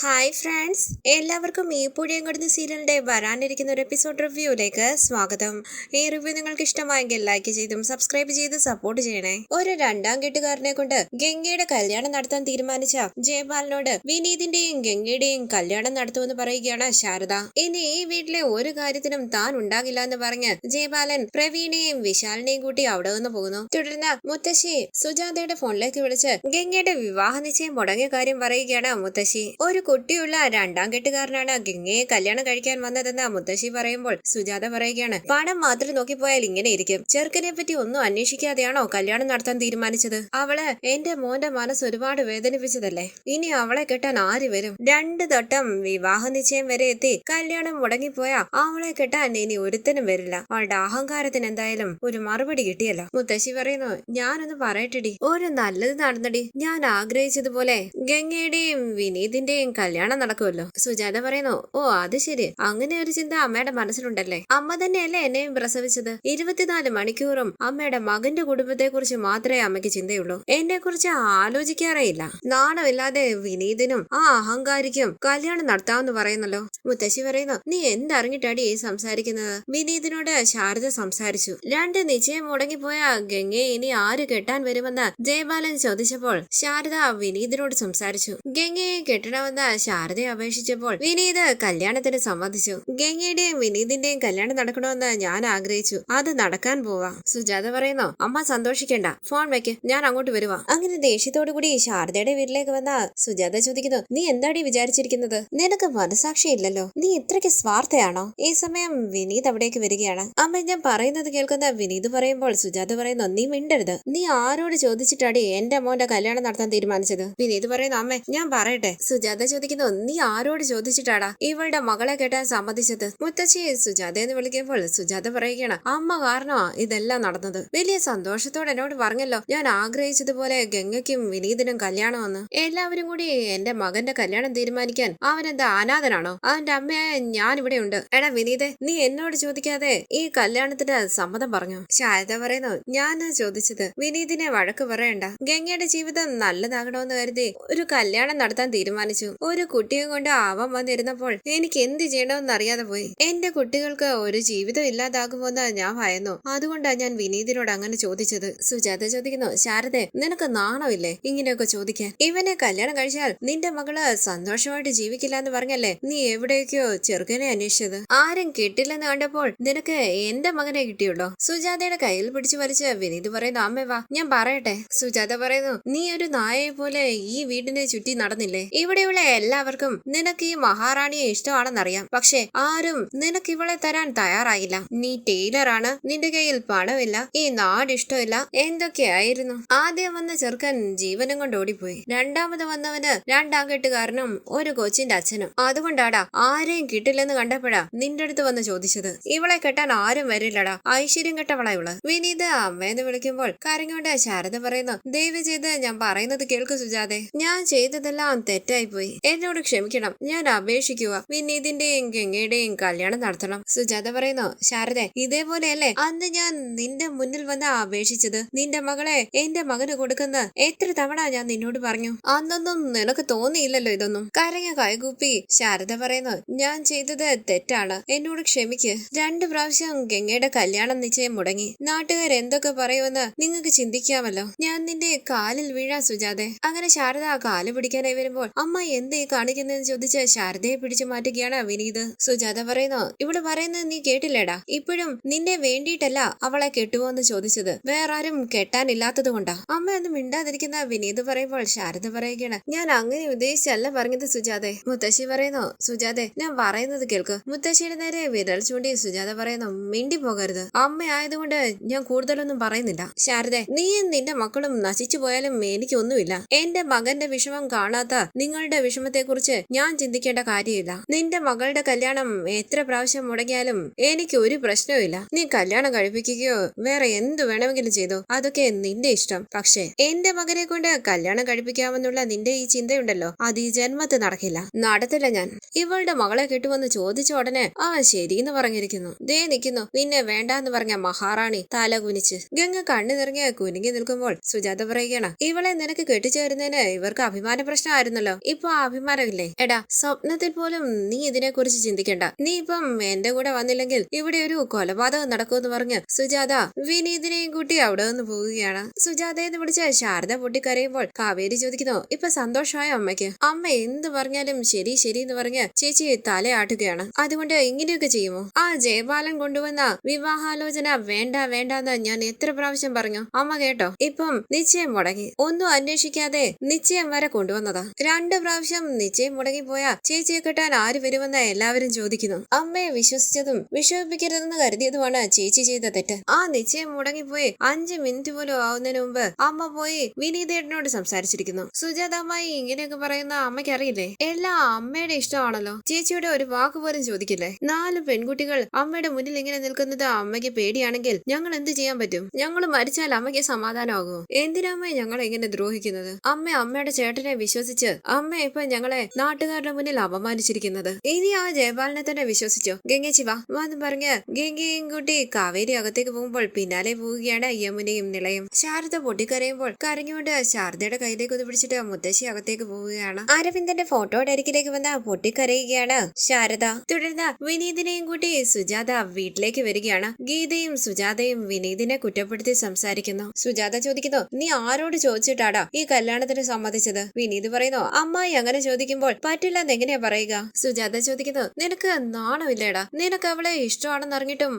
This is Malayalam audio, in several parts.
ഹായ് ഫ്രണ്ട്സ്, എല്ലാവർക്കും ഈ പുഴിയം കൊടുത്ത സീരിയലിന്റെ വരാനിരിക്കുന്ന ഒരു എപ്പിസോഡ് റിവ്യൂയിലേക്ക് സ്വാഗതം. ഈ റിവ്യൂ നിങ്ങൾക്ക് ഇഷ്ടമായെങ്കിൽ ലൈക്ക് ചെയ്തും സബ്സ്ക്രൈബ് ചെയ്ത് സപ്പോർട്ട് ചെയ്യണേ. ഒരു രണ്ടാം കെട്ടുകാരനെ കൊണ്ട് ഗംഗയുടെ കല്യാണം നടത്താൻ തീരുമാനിച്ച ജയപാലിനോട് വിനീതിന്റെയും ഗംഗയുടെയും കല്യാണം നടത്തുമെന്ന് പറയുകയാണ് ശാരദ. ഇനി ഈ വീട്ടിലെ ഒരു കാര്യത്തിനും താൻ ഉണ്ടാകില്ല എന്ന് പറഞ്ഞ് ജയപാലൻ പ്രവീണിനെയും വിശാലിനെയും കൂട്ടി അവിടെ നിന്ന് പോകുന്നു. തുടർന്ന് മുത്തശ്ശി സുജാതയുടെ ഫോണിലേക്ക് വിളിച്ച് ഗംഗയുടെ വിവാഹ നിശ്ചയം മുടങ്ങിയ കാര്യം പറയുകയാണ് മുത്തശ്ശി. ഒരു കുട്ടിയുള്ള രണ്ടാം കെട്ടുകാരനാണ് ഗംഗയെ കല്യാണം കഴിക്കാൻ വന്നതെന്ന് മുത്തശ്ശി പറയുമ്പോൾ സുജാത പറയുകയാണ്, പണം മാത്രം നോക്കിപ്പോയാൽ ഇങ്ങനെ ഇരിക്കും. ചെറുക്കനെ പറ്റി ഒന്നും അന്വേഷിക്കാതെയാണോ കല്യാണം നടത്താൻ തീരുമാനിച്ചത്? അവള് എന്റെ മോന്റെ മനസ്സ് ഒരുപാട് വേദനിപ്പിച്ചതല്ലേ. ഇനി അവളെ കെട്ടാൻ ആര് വരും? 2 തട്ടം വിവാഹ നിശ്ചയം വരെ എത്തി കല്യാണം മുടങ്ങിപ്പോയാ അവളെ കെട്ടാൻ ഇനി ഒരുത്തനും വരില്ല. അവളുടെ അഹങ്കാരത്തിന് എന്തായാലും ഒരു മറുപടി കിട്ടിയല്ലോ. മുത്തശ്ശി പറയുന്നു, ഞാനൊന്ന് പറയട്ടെടി, ഒരു നല്ലത് നടന്നടി. ഞാൻ ആഗ്രഹിച്ചതുപോലെ ഗംഗയുടെയും വിനീതിന്റെയും കല്യാണം നടക്കുമല്ലോ. സുജാത പറയുന്നു, ഓ അത് ശരി, അങ്ങനെ ഒരു ചിന്ത അമ്മയുടെ മനസ്സിലുണ്ടല്ലേ. അമ്മ തന്നെയല്ലേ എന്നെയും പ്രസവിച്ചത്. 24 മണിക്കൂറും അമ്മയുടെ മകന്റെ കുടുംബത്തെ കുറിച്ച് മാത്രമേ അമ്മയ്ക്ക് ചിന്തയുള്ളൂ. എന്നെ കുറിച്ച് ആലോചിക്കാറേയില്ല. നാണമില്ലാതെ വിനീതിനും ആ അഹങ്കാരിക്കും കല്യാണം നടത്താമെന്ന് പറയുന്നല്ലോ. മുത്തശ്ശി പറയുന്നു, നീ എന്തറിഞ്ഞിട്ടാടി സംസാരിക്കുന്നത്? വിനീതിനോട് ശാരദ സംസാരിച്ചു. 2 നിശ്ചയം മുടങ്ങിപ്പോയ ഗംഗയെ ഇനി ആര് കെട്ടാൻ വരുമെന്ന് ജയപാലൻ ചോദിച്ചപ്പോൾ ശാരദ വിനീതിനോട് സംസാരിച്ചു. ഗംഗയെ കെട്ടണമെന്ന് ശാരദയെ അപേക്ഷിച്ചപ്പോൾ വിനീത് കല്യാണത്തിന് സമ്മതിച്ചു. ഗംഗയുടെയും വിനീതിന്റെയും കല്യാണം നടക്കണമെന്ന് ഞാൻ ആഗ്രഹിച്ചു. അത് നടക്കാൻ പോവാ. സുജാത പറയുന്നു, അമ്മ സന്തോഷിക്കേണ്ട, ഫോൺ വെക്ക്, ഞാൻ അങ്ങോട്ട് വരുവാ. അങ്ങനെ ദേഷ്യത്തോടു കൂടി ശാരദയുടെ വീട്ടിലേക്ക് വന്ന സുജാത ചോദിക്കുന്നു, നീ എന്താടി വിചാരിച്ചിരിക്കുന്നത്? നിനക്ക് മനസാക്ഷി ഇല്ലല്ലോ. നീ ഇത്രയ്ക്ക് സ്വാർത്ഥയാണോ? ഈ സമയം വിനീത് അവിടേക്ക് വരികയാണ്. അമ്മ ഞാൻ പറയുന്നത് കേൾക്കുന്ന വിനീത് പറയുമ്പോൾ സുജാത പറയുന്നു, നീ മിണ്ടരുത്. നീ ആരോട് ചോദിച്ചിട്ടാടി എന്റെ മോന്റെ കല്യാണം നടത്താൻ തീരുമാനിച്ചത്? വിനീത് പറയുന്നു, അമ്മേ ഞാൻ പറയട്ടെ. സുജാത ചോദിക്കുന്നു, നീ ആരോട് ചോദിച്ചിട്ടാടാ ഇവളുടെ മകളെ കെട്ടാൻ സമ്മതിച്ചത്? മുത്തശ്ശി സുജാത എന്ന് വിളിക്കുമ്പോൾ സുജാത പറയുകയാണ്, അമ്മ കാരണമാ ഇതെല്ലാം നടന്നത്. വലിയ സന്തോഷത്തോടെ എന്നോട് പറഞ്ഞല്ലോ, ഞാൻ ആഗ്രഹിച്ചതുപോലെ ഗംഗയ്ക്കും വിനീതിനും കല്യാണമെന്ന്. എല്ലാവരും കൂടി എന്റെ മകന്റെ കല്യാണം തീരുമാനിക്കാൻ അവനെന്താ അനാഥനാണോ? അവന്റെ അമ്മയായ ഞാൻ ഇവിടെ ഉണ്ട്. എടാ വിനീതെ, നീ എന്നോട് ചോദിക്കാതെ ഈ കല്യാണത്തിന് സമ്മതം പറഞ്ഞു. ശാരദ പറയുന്നു, ഞാൻ ചോദിച്ചത് വിനീതിനെ വഴക്ക് പറയണ്ട. ഗംഗയുടെ ജീവിതം നല്ലതാകണമെന്ന് കരുതി ഒരു കല്യാണം നടത്താൻ തീരുമാനിച്ചു. ഒരു കുട്ടിയെ കൊണ്ട് അവൻ വന്നിരുന്നപ്പോൾ എനിക്ക് എന്ത് ചെയ്യണമെന്ന് അറിയാതെ പോയി. എന്റെ കുട്ടികൾക്ക് ഒരു ജീവിതം ഇല്ലാതാകുമെന്ന് ഞാൻ ഭയന്നു. അതുകൊണ്ടാണ് ഞാൻ വിനീതിനോട് അങ്ങനെ ചോദിച്ചത്. സുജാത ചോദിക്കുന്നു, ശാരദേ, നിനക്ക് നാണമില്ലേ ഇങ്ങനെയൊക്കെ ചോദിക്കാൻ? ഇവനെ കല്യാണം കഴിച്ചാൽ നിന്റെ മകള് സന്തോഷമായിട്ട് ജീവിക്കില്ല എന്ന് പറഞ്ഞല്ലേ നീ എവിടേക്കോ ചെറുക്കനെ അന്വേഷിച്ചത്? ആരും കിട്ടില്ലെന്ന് കണ്ടപ്പോൾ നിനക്ക് എന്റെ മകനെ കിട്ടിയുള്ളോ? സുജാതയുടെ കയ്യിൽ പിടിച്ചു വലിച്ച് വിനീത് പറയുന്നു, അമ്മേ വാ, ഞാൻ പറയട്ടെ. സുജാത പറയുന്നു, നീ ഒരു നായയെ പോലെ ഈ വീടിനെ ചുറ്റി നടന്നില്ലേ? ഇവിടെയുള്ള എല്ലാവർക്കും നിനക്ക് ഈ മഹാറാണിയെ ഇഷ്ടമാണെന്നറിയാം. പക്ഷെ ആരും നിനക്ക് ഇവളെ തരാൻ തയ്യാറായില്ല. നീ ടൈലറാണ്, നിന്റെ കയ്യിൽ പണമില്ല, ഈ നാട് ഇഷ്ടമില്ല, എന്തൊക്കെയായിരുന്നു. ആദ്യം വന്ന ചെറുക്കൻ ജീവനും കൊണ്ട് ഓടിപ്പോയി. രണ്ടാമത് വന്നവന് 2 കെട്ടുകാരനും ഒരു കൊച്ചിന്റെ അച്ഛനും. അതുകൊണ്ടാടാ ആരെയും കിട്ടില്ലെന്ന് കണ്ടപ്പോഴാ നിന്റെ അടുത്ത് വന്ന് ചോദിച്ചത്. ഇവളെ കെട്ടാൻ ആരും വരില്ലടാ, ഐശ്വര്യം കെട്ടവളാ ഇവള്. വിനീത് അമ്മയെന്ന് വിളിക്കുമ്പോൾ കരഞ്ഞോണ്ട് ശാരദ പറയുന്നു, ദയവ് ചെയ്ത് ഞാൻ പറയുന്നത് കേൾക്ക് സുജാതെ. ഞാൻ ചെയ്തതെല്ലാം തെറ്റായി പോയി, എന്നോട് ക്ഷമിക്കണം. ഞാൻ അപേക്ഷിക്കുക, വിനീതിന്റെയും ഗംഗയുടെയും കല്യാണം നടത്തണം. സുജാത പറയുന്നു, ശാരദ, ഇതേപോലെയല്ലേ അന്ന് ഞാൻ നിന്റെ മുന്നിൽ വന്ന് അപേക്ഷിച്ചത്? നിന്റെ മകളെ എന്റെ മകന് കൊടുക്കുന്ന എത്ര തവണ ഞാൻ നിന്നോട് പറഞ്ഞു? അന്നൊന്നും നിനക്ക് തോന്നിയില്ലല്ലോ ഇതൊന്നും. കരഞ്ഞ കൈകൂപ്പി ശാരദ പറയുന്നു, ഞാൻ ചെയ്തത് തെറ്റാണ്, എന്നോട് ക്ഷമിക്ക്. 2 പ്രാവശ്യം ഗംഗയുടെ കല്യാണം നിശ്ചയം മുടങ്ങി. നാട്ടുകാർ എന്തൊക്കെ പറയുമെന്ന് നിങ്ങൾക്ക് ചിന്തിക്കാമല്ലോ. ഞാൻ നിന്റെ കാലിൽ വീഴാൻ സുജാതെ. അങ്ങനെ ശാരദ കാല് പിടിക്കാനായി വരുമ്പോൾ, അമ്മ എന്തേ കാണിക്കുന്നതെന്ന് ചോദിച്ച് ശാരദയെ പിടിച്ചു മാറ്റുകയാണ് വിനീത്. സുജാത പറയുന്നു, ഇവിടെ പറയുന്നത് നീ കേട്ടില്ലേടാ? ഇപ്പോഴും നിന്നെ വേണ്ടിയിട്ടല്ല അവളെ കെട്ടുവോന്ന് ചോദിച്ചത്, വേറെ ആരും കെട്ടാനില്ലാത്തത് കൊണ്ടാ. അമ്മ ഒന്നും മിണ്ടാതിരിക്കുന്ന വിനീത് പറയുമ്പോൾ ശാരദ പറയുകയാണ്, ഞാൻ അങ്ങനെ ഉദ്ദേശിച്ചല്ല പറഞ്ഞത് സുജാതെ. മുത്തശ്ശി പറയുന്നു, സുജാതെ, ഞാൻ പറയുന്നത് കേൾക്ക്. മുത്തശ്ശിയുടെ നേരെ വിരൽ ചൂണ്ടി സുജാത പറയുന്നു, മിണ്ടി പോകരുത്. അമ്മയായതുകൊണ്ട് ഞാൻ കൂടുതലൊന്നും പറയുന്നില്ല. ശാരദ, നീയും നിന്റെ മക്കളും നശിച്ചു പോയാലും എനിക്കൊന്നുമില്ല. എന്റെ മകന്റെ വിഷമം കാണാത്ത നിങ്ങളുടെ വിഷമത്തെ കുറിച്ച് ഞാൻ ചിന്തിക്കേണ്ട കാര്യമില്ല. നിന്റെ മകളുടെ കല്യാണം എത്ര പ്രാവശ്യം മുടങ്ങിയാലും എനിക്ക് ഒരു പ്രശ്നവുമില്ല. നീ കല്യാണം കഴിപ്പിക്കുകയോ വേറെ എന്തു വേണമെങ്കിലും ചെയ്തോ, അതൊക്കെ നിന്റെ ഇഷ്ടം. പക്ഷെ എന്റെ മകനെ കൊണ്ട് കല്യാണം കഴിപ്പിക്കാമെന്നുള്ള നിന്റെ ഈ ചിന്തയുണ്ടല്ലോ, അത് ഈ ജന്മത്ത് നടക്കില്ല. നടത്തില്ല ഞാൻ. ഇവളുടെ മകളെ കിട്ടുമെന്ന് ചോദിച്ച ഉടനെ ആ ശരിന്ന് പറഞ്ഞിരിക്കുന്നു. ദേ നിൽക്കുന്നു നിന്നെ വേണ്ടാന്ന് പറഞ്ഞ മഹാറാണി തല കുനിച്ച്. ഗംഗ കണ്ണു നിറങ്ങി കുനിങ്ങി നിൽക്കുമ്പോൾ സുജാത പറയുകയാണ്, ഇവളെ നിനക്ക് കെട്ടിച്ചേരുന്നതിന് ഇവർക്ക് അഭിമാന പ്രശ്നമായിരുന്നല്ലോ. ഇപ്പൊ ആ അഭിമാനമില്ലേ? എടാ, സ്വപ്നത്തിൽ പോലും നീ ഇതിനെ കുറിച്ച് ചിന്തിക്കണ്ട. നീ ഇപ്പം എന്റെ കൂടെ വന്നില്ലെങ്കിൽ ഇവിടെ ഒരു കൊലപാതകം നടക്കുമെന്ന് പറഞ്ഞ് സുജാത വിനീതിനെയും കൂട്ടി അവിടെ നിന്ന് പോവുകയാണ്. സുജാതയെന്ന് വിളിച്ച് ശാരദ പൊട്ടിക്കരയുമ്പോൾ കാവേരി ചോദിക്കുന്നു, ഇപ്പൊ സന്തോഷമായ അമ്മയ്ക്ക്? അമ്മ എന്ത് പറഞ്ഞാലും ശരി ശരി എന്ന് പറഞ്ഞ് ചേച്ചി തലയാട്ടുകയാണ്. അതുകൊണ്ട് ഇങ്ങനെയൊക്കെ ചെയ്യുമോ? ആ ജയപാലൻ കൊണ്ടുവന്ന വിവാഹാലോചന വേണ്ട വേണ്ടെന്ന് ഞാൻ എത്ര പ്രാവശ്യം പറഞ്ഞു? അമ്മ കേട്ടോ? ഇപ്പം നിശ്ചയം മുടങ്ങി. ഒന്നും അന്വേഷിക്കാതെ നിശ്ചയം വരെ കൊണ്ടുവന്നതാ. 2 പ്രാവശ്യം നിശ്ചയം മുടങ്ങിപ്പോയ ചേച്ചിയെ കെട്ടാൻ ആര് വരുമെന്ന് എല്ലാവരും ചോദിക്കുന്നു. അമ്മയെ വിശ്വസിച്ചതും വിശ്വസിപ്പിക്കരുതെന്ന് കരുതിയതുമാണ് ചേച്ചി ചെയ്ത തെറ്റ്. ആ നിശ്ചയം മുടങ്ങിപ്പോയി 5 മിനിറ്റ് പോലും ആവുന്നതിന് മുമ്പ് അമ്മ പോയി വിനീതേട്ടനോട് സംസാരിച്ചിരിക്കുന്നു. സുജാതമായി ഇങ്ങനെയൊക്കെ പറയുന്ന അമ്മയ്ക്ക് അറിയില്ലേ? എല്ലാം അമ്മയുടെ ഇഷ്ടമാണല്ലോ. ചേച്ചിയുടെ ഒരു വാക്ക് പോലും ചോദിക്കില്ലേ? 4 പെൺകുട്ടികൾ അമ്മയുടെ മുന്നിൽ ഇങ്ങനെ നിൽക്കുന്നത് അമ്മയ്ക്ക് പേടിയാണെങ്കിൽ ഞങ്ങൾ എന്ത് ചെയ്യാൻ പറ്റും? ഞങ്ങൾ മരിച്ചാൽ അമ്മയ്ക്ക് സമാധാനമാകുമോ? എന്തിനാമ്മ ഞങ്ങളെ ഇങ്ങനെ ദ്രോഹിക്കുന്നത്? അമ്മയുടെ ചേട്ടനെ വിശ്വസിച്ച് അമ്മ ഇപ്പൊ ഞങ്ങളെ നാട്ടുകാരുടെ മുന്നിൽ അപമാനിച്ചിരിക്കുന്നത്. ഇനി ആ ജയപാലനെ തന്നെ വിശ്വസിച്ചോ? ഗംഗേച്ചി വാ എന്ന് പറഞ്ഞ് ഗംഗയും കൂട്ടി കാവേരി അകത്തേക്ക് പോകുമ്പോൾ പിന്നാലെ പോവുകയാണ് യമുനയും നിളയും. ശാരദ പൊട്ടിക്കരയുമ്പോൾ കരഞ്ഞുകൊണ്ട് ശാരദയുടെ കയ്യിലേക്ക് ഒന്ന് പിടിച്ചിട്ട് മുത്തശ്ശി അകത്തേക്ക് പോവുകയാണ്. അരവിന്ദന്റെ ഫോട്ടോയുടെ അരികിലേക്ക് വന്ന പൊട്ടിക്കരയുകയാണ് ശാരദ. തുടർന്ന് വിനീതിനെയും കൂട്ടി സുജാത വീട്ടിലേക്ക് വരികയാണ്. ഗീതയും സുജാതയും വിനീതിനെ കുറ്റപ്പെടുത്തി സംസാരിക്കുന്നു. സുജാത ചോദിക്കുന്നു, നീ ആരോട് ചോദിച്ചിട്ടാടാ ഈ കല്യാണത്തിന് സമ്മതിച്ചത്? വിനീത് പറയുന്നു, അമ്മായി അങ്ങനെ ചോദിക്കുമ്പോൾ പറ്റില്ലെന്ന് എങ്ങനെയാ പറയുക? സുജാത ചോദിക്കുന്നു, നിനക്ക് നാണമില്ലേടാ? നിനക്ക് അവളെ ഇഷ്ടമാണെന്ന് അറിഞ്ഞിട്ടും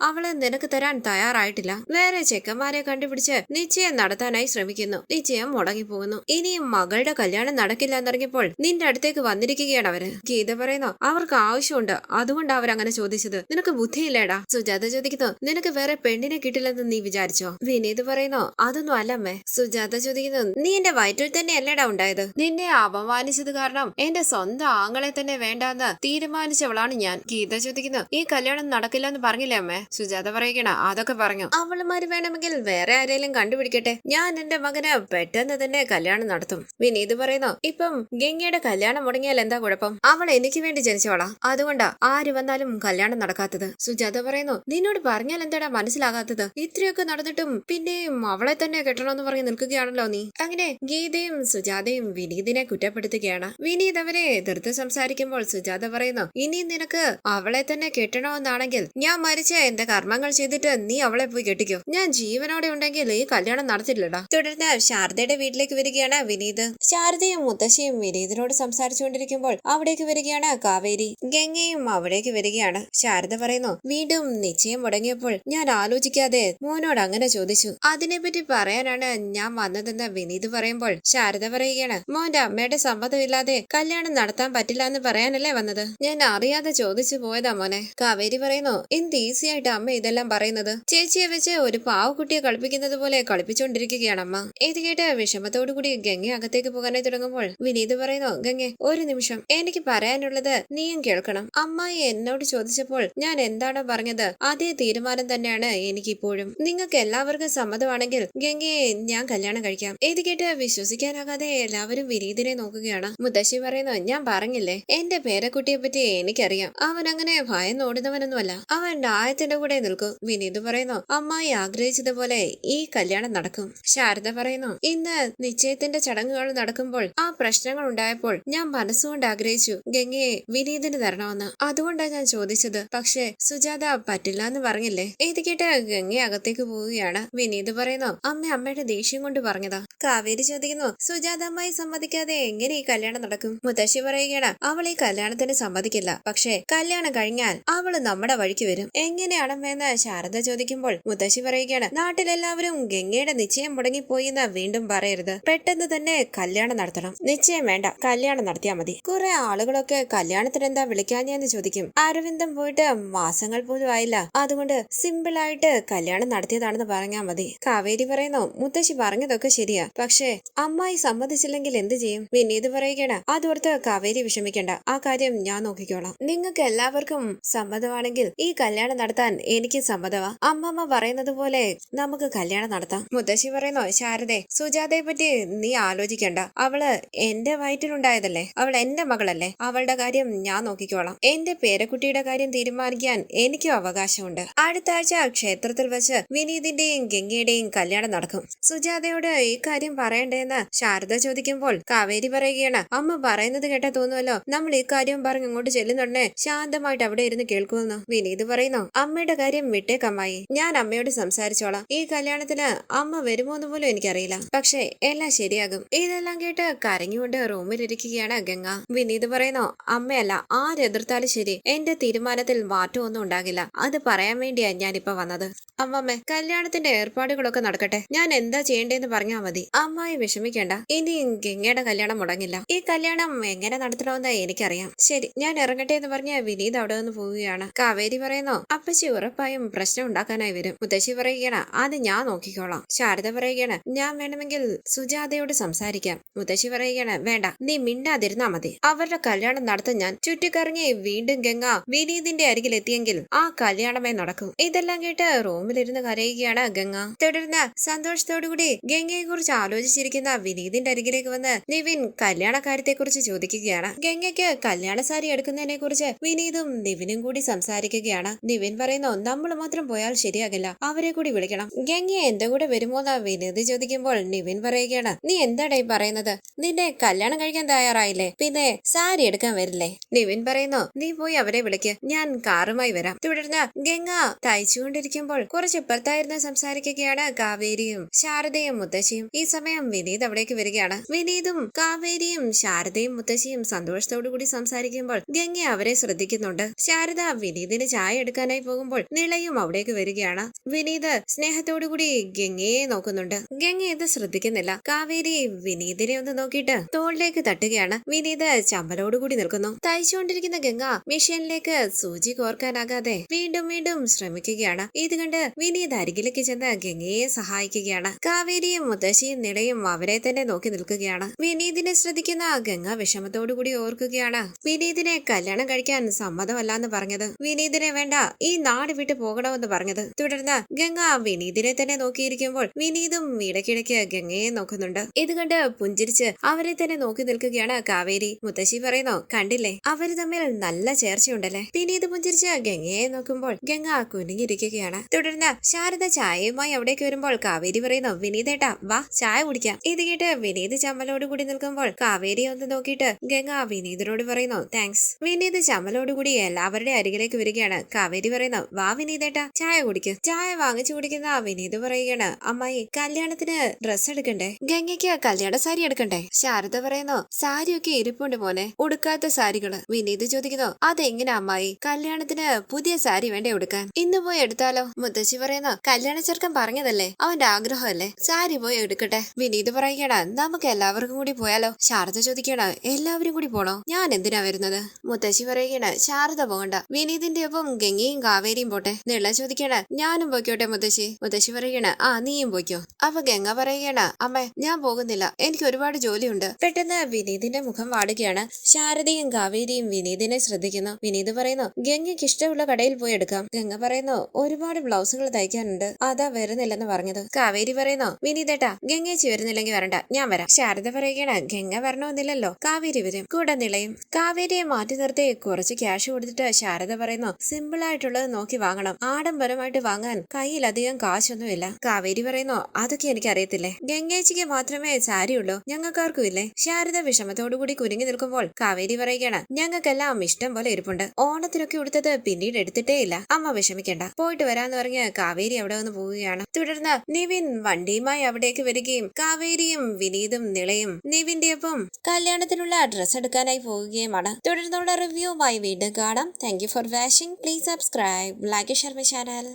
അവളെ നിനക്ക് തരാൻ തയ്യാറായിട്ടില്ല. വേറെ ചെക്കന്മാരെ കണ്ടുപിടിച്ച് നിശ്ചയം നടത്താനായി ശ്രമിക്കുന്നു. നിശ്ചയം മുടങ്ങിപ്പോകുന്നു. ഇനിയും മകളുടെ കല്യാണം നടക്കില്ല എന്നറിഞ്ഞപ്പോൾ നിന്റെ അടുത്തേക്ക് വന്നിരിക്കുകയാണ് അവര്. ഗീത പറയുന്നു, അവർക്ക് ആവശ്യമുണ്ട്, അതുകൊണ്ട് അവരങ്ങനെ ചോദിച്ചത്. നിനക്ക് ബുദ്ധിയില്ലേടാ? സുജാത ചോദിക്കുന്നു, നിനക്ക് വേറെ പെണ്ണിനെ കിട്ടില്ലെന്ന് നീ വിചാരിച്ചോ? വിനീത് പറയുന്നു, അതൊന്നും അല്ലമ്മേ. സുജാത ചോദിക്കുന്നു, നീ എന്റെ വയറ്റിൽ തന്നെ അല്ലേടാ ഉണ്ടായത്? നിന്നെ അപമാനിച്ചത് കാരണം എന്റെ സ്വന്തം ആങ്ങളെ തന്നെ വേണ്ടാന്ന് തീരുമാനിച്ചവളാണ് ഞാൻ. ഗീത ചോദിക്കുന്നു, ഈ കല്യാണം നടക്കില്ല എന്ന് പറഞ്ഞില്ലേ അമ്മേ? സുജാത പറയുകയാണ്, അതൊക്കെ പറഞ്ഞു. അവളുമാര് വേണമെങ്കിൽ വേറെ ആരെങ്കിലും കണ്ടുപിടിക്കട്ടെ. ഞാൻ എന്റെ മകന് പെട്ടെന്ന് തന്നെ കല്യാണം നടത്തും. വിനീത് പറയുന്നു, ഇപ്പം ഗംഗയുടെ കല്യാണം മുടങ്ങിയാൽ എന്താ കുഴപ്പം? അവൾ എനിക്ക് വേണ്ടി ജനിച്ചോളാം, അതുകൊണ്ടാ ആര് വന്നാലും കല്യാണം നടക്കാത്തത്. സുജാത പറയുന്നു, നിന്നോട് പറഞ്ഞാൽ എന്താടാ മനസ്സിലാകാത്തത്? ഇത്രയൊക്കെ നടന്നിട്ടും പിന്നെയും അവളെ തന്നെ കെട്ടണമെന്ന് പറഞ്ഞ് നിൽക്കുകയാണല്ലോ നീ. അങ്ങനെ ഗീതയും സുജാതയും വിനീതിനെ കുറ്റപ്പെടുത്തുകയാണ്. വിനീത് അവരെ എതിർത്ത് സംസാരിക്കുമ്പോൾ സുജാത പറയുന്നു, ഇനി നിനക്ക് അവളെ തന്നെ കെട്ടണമെന്നാണെങ്കിൽ ഞാൻ മരിച്ച എന്റെ കർമ്മങ്ങൾ ചെയ്തിട്ട് നീ അവളെ പോയി കെട്ടിക്കോ. ഞാൻ ജീവനോടെ ഉണ്ടെങ്കിൽ ഈ കല്യാണം നടത്തില്ലടാ. തുടർന്ന് ശാരദയുടെ വീട്ടിലേക്ക് വരികയാണ് വിനീത്. ശാരദയും മുത്തശ്ശിയും വിനീതിനോട് സംസാരിച്ചുകൊണ്ടിരിക്കുമ്പോൾ അവിടേക്ക് വരികയാണ് കാവേരി. ഗംഗയും അവിടേക്ക് വരികയാണ്. ശാരദ പറയുന്നു, വീണ്ടും നിശ്ചയം മുടങ്ങിയപ്പോൾ ഞാൻ ആലോചിക്കാതെ മോനോട് അങ്ങനെ ചോദിച്ചു. അതിനെപ്പറ്റി പറയാനാണ് ഞാൻ വന്നതെന്ന് വിനീത് പറയുമ്പോൾ ശാരദ പറയുകയാണ്, മോന്റെ അമ്മയുടെ സമ്മതമില്ലാതെ കല്യാണം നടത്താൻ പറ്റില്ല എന്ന് പറയാനല്ലേ വന്നത്? ഞാൻ അറിയാതെ ചോദിച്ചു പോയതാ മോനെ. കാവേരി പറയുന്നു, എന്ത് ഈസി ആയിട്ട് അമ്മ ഇതെല്ലാം പറയുന്നത്? ചേച്ചിയെ വെച്ച് ഒരു പാവക്കുട്ടിയെ കളിപ്പിക്കുന്നത് പോലെ കളിപ്പിച്ചുകൊണ്ടിരിക്കുകയാണ് അമ്മ. ഇത് കേട്ട് വിഷമത്തോടുകൂടി ഗംഗ അകത്തേക്ക് പോകാനായി തുടങ്ങുമ്പോൾ വിനീത് പറയുന്നു, ഗംഗെ ഒരു നിമിഷം, എനിക്ക് പറയാനുള്ളത് നീയും കേൾക്കണം. അമ്മായി എന്നോട് ചോദിച്ചപ്പോൾ ഞാൻ എന്താണോ പറഞ്ഞത് അതേ തീരുമാനം തന്നെയാണ് എനിക്കിപ്പോഴും. നിങ്ങൾക്ക് എല്ലാവർക്കും സമ്മതമാണെങ്കിൽ ഗംഗയെ ഞാൻ കല്യാണം കഴിക്കാം. ഇത് കേട്ട് വിശ്വസിക്കാനാകാതെ എല്ലാവരും വിനീതിനെ നോക്കുകയാണ്. മുത്തശ്ശി പറയുന്നു, ഞാൻ പറഞ്ഞില്ലേ എന്റെ പേരക്കുട്ടിയെ പറ്റി എനിക്കറിയാം. അവൻ അങ്ങനെ ഭയന്ന് ഓടുന്നവനൊന്നുമല്ല. അവൻ ന്യായത്തിന്റെ കൂടെ നിൽക്കും. വിനീത് പറയുന്നു, അമ്മായി ആഗ്രഹിച്ചതുപോലെ ഈ കല്യാണം നടക്കും. ശാരദ പറയുന്നു, ഇന്ന് നിശ്ചയത്തിന്റെ ചടങ്ങുകൾ നടക്കുമ്പോൾ ആ പ്രശ്നങ്ങൾ ഉണ്ടായപ്പോൾ ഞാൻ മനസ്സുകൊണ്ട് ആഗ്രഹിച്ചു ഗംഗയെ വിനീതിന് തരണമെന്ന്. അതുകൊണ്ടാണ് ഞാൻ ചോദിച്ചത്. പക്ഷെ സുജാത പറ്റില്ല എന്ന് പറഞ്ഞില്ലേ? ഇത് കേട്ട് ഗംഗ അകത്തേക്ക് പോവുകയാണ്. വിനീത് പറയുന്നു, അമ്മയുടെ ദേഷ്യം കൊണ്ട് പറഞ്ഞതാ. കാവേരി ചോദിക്കുന്നു, സുജാത അമ്മായി സമ്മതിക്കാതെ എങ്ങനെ ഈ കല്യാണം നടക്കും? മുത്തശ്ശി പറയുകയാണ്, അവൾ ഈ കല്യാണത്തിന് സമ്മതിക്കില്ല. പക്ഷെ കല്യാണം കഴിഞ്ഞാൽ അവള് നമ്മുടെ വഴിക്ക് വരും. എങ്ങനെയാണെന്ന് ശാരദ ചോദിക്കുമ്പോൾ മുത്തശ്ശി പറയുകയാണ്, നാട്ടിലെല്ലാവരും ഗംഗയുടെ നിശ്ചയം മുടങ്ങിപ്പോയി എന്ന് വീണ്ടും പറയരുത്. പെട്ടെന്ന് തന്നെ കല്യാണം നടത്തണം. നിശ്ചയം വേണ്ട, കല്യാണം നടത്തിയാൽ മതി. കുറെ ആളുകളൊക്കെ കല്യാണത്തിന് എന്താ വിളിക്കാഞ്ഞെന്ന് ചോദിക്കും. അരവിന്ദം പോയിട്ട് മാസങ്ങൾ പോലും ആയില്ല, അതുകൊണ്ട് സിമ്പിൾ ആയിട്ട് കല്യാണം നടത്തിയതാണെന്ന് പറഞ്ഞാൽ മതി. കാവേരി പറയുന്നു, മുത്തശ്ശി പറഞ്ഞതൊക്കെ ശരിയാ, പക്ഷെ അമ്മായി സമ്മതിച്ചില്ലെങ്കിൽ എന്ത് ചെയ്യും? വിനീത് പറയുകയാണ്, അതോർത്ത് കാവേരി വിഷമിക്കണ്ട, ആ കാര്യം ഞാൻ നോക്കിക്കോളാം. നിങ്ങൾക്ക് എല്ലാവർക്കും സമ്മതമാണെങ്കിൽ ഈ കല്യാണം നടത്താൻ എനിക്ക് സമ്മതമാ. അമ്മമ്മ പറയുന്നത് പോലെ നമുക്ക് കല്യാണം നടത്താം. മുത്തശ്ശി പറയുന്നു, ശാരദേ, സുജാതയെ പറ്റി നീ ആലോചിക്കണ്ട. അവള് എന്റെ വയറ്റിലുണ്ടായതല്ലേ, അവൾ എന്റെ മകളല്ലേ. അവളുടെ കാര്യം ഞാൻ നോക്കിക്കോളാം. എന്റെ പേരക്കുട്ടിയുടെ കാര്യം തീരുമാനിക്കാൻ എനിക്കും അവകാശമുണ്ട്. അടുത്ത ആഴ്ച ക്ഷേത്രത്തിൽ വെച്ച് വിനീതിന്റെയും ഗംഗയുടെയും കല്യാണം നടക്കും. സുജാതയോട് ഈ കാര്യം പറയണ്ടേന്ന് ശാരദ ചോദിക്കുമ്പോൾ കാവേരി പറയുകയാണ്, അമ്മ പറയുന്നത് കേട്ടാ തോന്നുമല്ലോ നമ്മൾ ഈ കാര്യം പറഞ്ഞ് അങ്ങോട്ട് ചെല്ലുന്നുടനെ ശാന്തമായിട്ട് അവിടെ ഇരുന്ന് കേൾക്കുമെന്ന്. വിനീത് പറയുന്നു, അമ്മയുടെ കാര്യം വിട്ടേക്കമ്മായി, ഞാൻ അമ്മയോട് സംസാരിച്ചോളാം. ഈ കല്യാണത്തിന് അമ്മ വരുമോന്ന് പോലും എനിക്കറിയില്ല, പക്ഷേ എല്ലാം ശരിയാകും. ഇതെല്ലാം കേട്ട് കരഞ്ഞുകൊണ്ട് റൂമിലിരിക്കുകയാണ് ഗംഗ. വിനീത് പറയുന്നു, അമ്മയല്ല ആരെതിർത്താലും ശരി, എന്റെ തീരുമാനത്തിൽ മാറ്റമൊന്നും ഉണ്ടാകില്ല. അത് പറയാൻ വേണ്ടിയാ ഞാനിപ്പോ വന്നത്. അമ്മമ്മേ, കല്യാണത്തിന്റെ ഏർപ്പാടുകളൊക്കെ നടക്കട്ടെ, ഞാൻ എന്താ ചെയ്യേണ്ടതെന്ന് പറഞ്ഞാൽ മതി. അമ്മായി വിഷമിക്കേണ്ട, ഇനി ഗംഗയുടെ കല്യാണം മുടങ്ങില്ല. ഈ കല്യാണം എങ്ങനെ നടത്തണമെന്ന് എനിക്കറിയാം. ശരി, ഞാൻ ഇറങ്ങട്ടെ എന്ന് പറഞ്ഞ വിനീത് അവിടെ നിന്ന് പോവുകയാണ്. കാവേരി പറയുന്നു, അപ്പച്ചി ഉറപ്പായും പ്രശ്നം ഉണ്ടാക്കാനായി വരും. മുത്തശ്ശി പറയുകയാണ്, അത് ഞാൻ നോക്കിക്കോളാം. ശാരദ പറയുകയാണ്, ഞാൻ വേണമെങ്കിൽ സുജാതയോട് സംസാരിക്കാം. മുത്തശ്ശി പറയുകയാണ്, വേണ്ട, നീ മിണ്ടാതിരുന്നാ മതി. അവരുടെ കല്യാണം നടത്താൻ ഞാൻ ചുറ്റിക്കറങ്ങി വീണ്ടും ഗംഗ വിനീതിന്റെ അരികിൽ എത്തിയെങ്കിൽ ആ കല്യാണമേ നടക്കും. ഇതെല്ലാം കേട്ട് റൂമിലിരുന്ന് കരയുകയാണ് ഗംഗ. തുടർന്ന് സന്തോഷത്തോടുകൂടി ഗംഗയെ കുറിച്ച് ആലോചിച്ചിരിക്കുന്ന വിനീതിന്റെ അരികിലേക്ക് വന്ന് നിവിൻ കല്യാണ കാര്യത്തെ കുറിച്ച് ചോദിക്കുകയാണ്. ഗംഗയ്ക്ക് കല്യാണ സാരി എടുക്കുന്നതിനെ കുറിച്ച് വിനീതും നിവിനും കൂടി സംസാരിക്കുകയാണ്. നിവിൻ പറയുന്നു, നമ്മൾ മാത്രം പോയാൽ ശരിയാകില്ല, അവരെ കൂടി വിളിക്കണം. ഗംഗ എന്റെ കൂടെ വരുമോന്ന് വിനീത് ചോദിക്കുമ്പോൾ നിവിൻ പറയുകയാണ്, നീ എന്താടേ പറയുന്നത്? നിന്റെ കല്യാണം കഴിക്കാൻ തയ്യാറായില്ലേ, പിന്നെ സാരി എടുക്കാൻ വരില്ലേ? നിവിൻ പറയുന്നു, നീ പോയി അവരെ വിളിക്ക്, ഞാൻ കാറുമായി വരാം. തുടർന്ന് ഗംഗ തയ്ച്ചുകൊണ്ടിരിക്കുമ്പോൾ കുറച്ച് ഇപ്പുറത്തായിരുന്നു സംസാരിക്കുകയാണ് കാവേരിയും ശാരദയും മുത്തശ്ശിയും. ഈ സമയം വിനീത് അവിടേക്ക് വരികയാണ്. വിനീതും കാവേരിയും ശാരദയും മുത്തശ്ശിയും സന്തോഷത്തോടു കൂടി സംസാരിക്കുമ്പോൾ ഗംഗ അവരെ ശ്രദ്ധിക്കുന്നുണ്ട്. ശാരദ വിനീതിന് ചായ എടുക്കാനായി പോകുമ്പോൾ നിളയും അവിടേക്ക് വരികയാണ്. വിനീത് സ്നേഹത്തോടു കൂടി ഗംഗയെ നോക്കുന്നുണ്ട്. ഗംഗ ഇത് ശ്രദ്ധിക്കുന്നില്ല. കാവേരി വിനീതിനെ ഒന്ന് നോക്കിയിട്ട് തോളിലേക്ക് തട്ടുകയാണ്. വിനീത് ചമ്മലോടുകൂടി നിൽക്കുന്നു. തയ്ച്ചുകൊണ്ടിരിക്കുന്ന ഗംഗ മെഷീനിലേക്ക് സൂചി കോർക്കാനാകാതെ വീണ്ടും വീണ്ടും ശ്രമിക്കുകയാണ്. ഇത് കണ്ട് വിനീത് അരികിലേക്ക് ചെന്ന് ഗംഗയെ സഹായിക്കുകയാണ്. കാവേരിയും മുത്തശ്ശിയും നിളയും അവരെ തന്നെ നോക്കി നിൽക്കുകയാണ്. വിനീതിനെ ശ്രദ്ധിക്കുന്ന ഗംഗ വിഷമത്തോടുകൂടി ഓർക്കുകയാണ്, വിനീതിനെ കല്യാണം കഴിക്കാൻ സമ്മതമല്ലാന്ന് പറഞ്ഞത്, വിനീതിനെ വേണ്ട, ഈ നാട് വിട്ടു പോകണമെന്ന് പറഞ്ഞത്. തുടർന്ന് ഗംഗ വിനീതിനെ തന്നെ നോക്കിയിരിക്കുമ്പോൾ വിനീതും ഇടയ്ക്കിടയ്ക്ക് ഗംഗയെ നോക്കുന്നുണ്ട്. ഇത് കണ്ട് പുഞ്ചിരിച്ച് അവരെ തന്നെ നോക്കി നിൽക്കുകയാണ് കാവേരി. മുത്തശ്ശി പറയുന്നു, കണ്ടില്ലേ, അവര് തമ്മിൽ നല്ല ചേർച്ചയുണ്ടല്ലേ. വിനീത് പുഞ്ചിരിച്ച് ഗംഗയെ നോക്കുമ്പോൾ ഗംഗ കുനിഞ്ഞിരിക്കുകയാണ്. തുടർന്ന് ശാരദ ചായയുമായി അവിടേക്ക് വരുമ്പോൾ കാവേരി പറയുന്നു, വിനീതേട്ടാ വാ, ചായ കുടിക്കാം. ഇത് കേട്ട് വിനീത് ചമ്മലോടുകൂടി നിൽക്കുമ്പോൾ കാവേരി ഒന്ന് നോക്കിയിട്ട് ഗംഗ വിനീതിനോട് പറയുന്നു, താങ്ക്സ്. വിനീത് ചമ്മലോടുകൂടി എല്ലാവരുടെ അരികിലേക്ക് വരികയാണ്. കാവേരി പറയുന്നു, വാ വിനീതേട്ടാ, ചായ കുടിക്കും. ചായ വാങ്ങിച്ചു കുടിക്കുന്ന വിനീത് പറയുകയാണ്, അമ്മായി കല്യാണത്തിന് ഡ്രസ് എടുക്കണ്ടേ, ഗംഗയ്ക്ക് കല്യാണ സാരി എടുക്കണ്ടേ? ശാരദ പറയുന്നു, സാരിയൊക്കെ ഇരിപ്പുണ്ട് മോനെ, ഉടുക്കാത്ത സാരികള്. വിനീത് ചോദിക്കുന്നു, അതെങ്ങനെ അമ്മായി, കല്യാണത്തിന് പുതിയ സാരി വേണ്ടേ എടുക്കാൻ? ഇന്ന് പോയി എടുത്താലോ? മുത്തശ്ശി പറയുന്നു, കല്യാണ ചെറുക്കൻ പറഞ്ഞതല്ലേ, അവന്റെ ആഗ്രഹമല്ലേ, സാരി പോയി എടുക്കട്ടെ. വിനീത് പറയുകയാണ്, നമുക്ക് എല്ലാവർക്കും കൂടി പോയാലോ? ശാരദ ചോദിക്കണം, എല്ലാവരും കൂടി പോണോ? ഞാൻ എന്തിനാ വരുന്നത്? മുത്തശ്ശി പറയുകയാണ്, ശാരദ പോകണ്ട, വിനീതിന്റെ ഒപ്പം ഗംഗയും കാവേരിയും പോട്ടെ. നിള ചോദിക്കണ, ഞാനും പോയിക്കോട്ടെ മുത്തശ്ശി. മുത്തശ്ശി പറയുകയാണ്, ആ നീയും പോയിക്കോ. അപ്പൊ ഗംഗ പറയുകയാണ്, അമ്മ ഞാൻ പോകുന്നില്ല, എനിക്ക് ഒരുപാട് ജോലിയുണ്ട്. പെട്ടെന്ന് വിനീതിന്റെ മുഖം വാടുകയാണ്. ശാരദയും കാവേരിയും വിനീതിനെ ശ്രദ്ധിക്കുന്നു. വിനീത് പറയുന്നു, ഗംഗയ്ക്ക് ഇഷ്ടമുള്ള കടയിൽ പോയി എടുക്കാം. ഗംഗ പറയുന്നു, ഒരുപാട് ബ്ലൗസുകൾ തയ്ക്കാനുണ്ട്, അതാ വരുന്നില്ലെന്ന് പറഞ്ഞത്. കാവേരി പറയുന്നു, വിനീതേട്ടാ ഗംഗേച്ചി വരുന്നില്ലെങ്കിൽ വരണ്ട, ഞാൻ വരാം. ശാരദ പറയുകയാണ്, ഗംഗ വരണമെന്നില്ലല്ലോ, കാവേരി വരും, കൂടെ നിളയും. കാവേരിയെ മാറ്റി നിർത്തി കുറച്ച് ക്യാഷ് കൊടുത്തിട്ട് ശാരദ പറയുന്നു, സിമ്പിൾ ആയിട്ടുള്ളത് നോക്കി വാങ്ങണം, ആഡംബരമായിട്ട് വാങ്ങാൻ കയ്യിലധികം കാശൊന്നുമില്ല. കാവേരി പറയുന്നു, അതൊക്കെ എനിക്ക് അറിയത്തില്ലേ, ഗംഗേച്ചിക്ക് മാത്രമേ സാരി ഉള്ളൂ, ഞങ്ങൾക്കാർക്കും ഇല്ലേ? ശാരദ വിഷമത്തോടുകൂടി കുരുങ്ങി നിൽക്കുമ്പോൾ കാവേരി പറയുകയാണ്, ഞങ്ങൾക്കെല്ലാം ഇഷ്ടം പോലെ ഇരിപ്പുണ്ട്, ഓണത്തിനൊക്കെ ഉടുത്തത് പിന്നീട് എടുത്തിട്ടേ ഇല്ല, അമ്മ വിഷമിക്കണ്ട, പോയിട്ട് വരാന്ന് പറഞ്ഞ് കാവേരി അവിടെ വന്ന് പോവുകയാണ്. തുടർന്ന് നിവിൻ വണ്ടിയുമായി അവിടേക്ക് വരികയും കാവേരിയും വിനീതും നിളയും നിവിന്റെ ഒപ്പം കല്യാണത്തിനുള്ള ഡ്രസ് എടുക്കാനായി പോവുകയുമാണ്. തുടർന്നുള്ള റിവ്യൂവുമായി വീണ്ടും കാണാം. Thank you for watching. Please subscribe, like, share my channel.